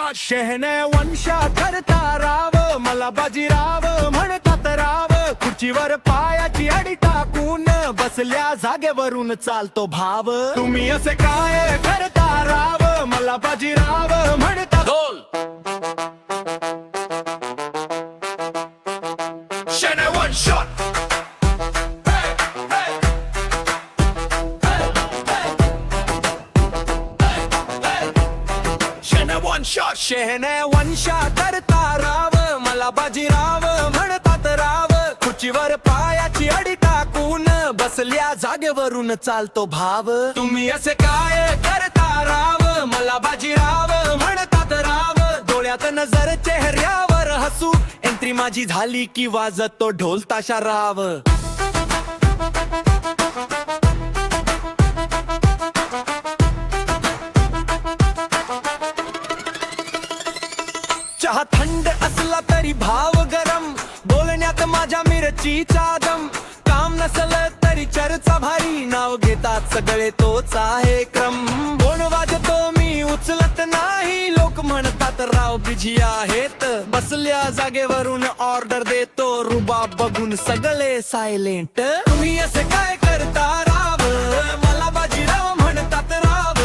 shot शहने वंशा करता राव मला बाजीराव म्हणतात राव खुर्चीवर पायाची अडी टाकून बसल्या जागेवरून चालतो भाव तुम्ही असे काय करता राव मला बाजीराव म्हणतात ढोल शहने वन शॉट शॉट शहने वंशा करता राव मला बाजीराव म्हणतात राव खुर्चीवर पायाची अडी टाकून बसल्या जागेवरून चालतो भाव तुम्ही असे काय करता राव मला बाजीराव म्हणतात राव डोळ्यात नजर चेहऱ्यावर हसू एंट्री माझी झाली की वाजतो ढोल ताशा राव चहा थंड असला तरी भाव गरम बोलण्यात माझ्या मिरचीचा दम काम नसल तरी चर्चा भारी नाव घेतात सगळे तोच आहे क्रम बोल वाजतो मी उचलत नाही लोक म्हणतात राव बिझी आहेत बसल्या जागेवरून ऑर्डर देतो रुबाब बघून सगळे सायलेंट तुम्ही असे काय करता राव मला बाजीराव म्हणतात राव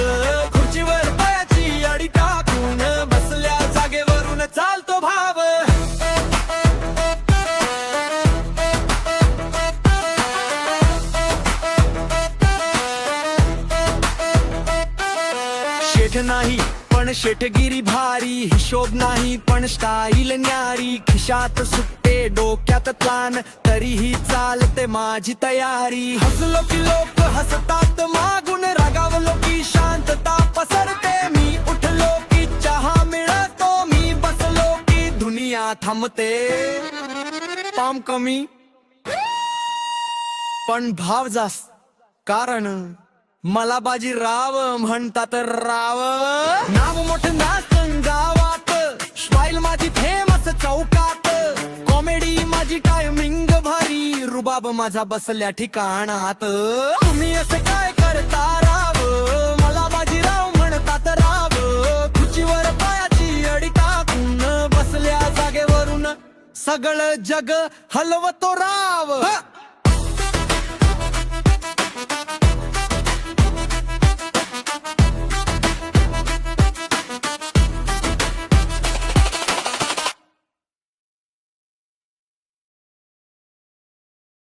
खुर्चीवर पायाची अडी टाकून बसल्या जागेवरून चालतो भाव शेठ नाही पण शेठगिरी भारी हिशोब नाही पण स्टाईल न्यारी खिशात सुट्टे डोक्यात ताण तरीही चालते माझी तयारी हसलो की लोक हसतात मागून रागावलो की शांतता पसरते मी उठलो की चहा मिळतो मी बसलो की दुनिया थांबते पाम कमी पण भाव जास्त कारण मला बाजीराव म्हणतात राव नाव मोठं नाचन गावात स्टाईल माझी फेमस चौकात कॉमेडी माझी टायमिंग भारी रुबाब माझा बसल्या ठिकाणात तुम्ही असे काय करता राव मला बाजीराव म्हणतात राव खुर्चीवर पायाची अडी टाकून बसल्या जागेवरून सगळं जग हलवतो राव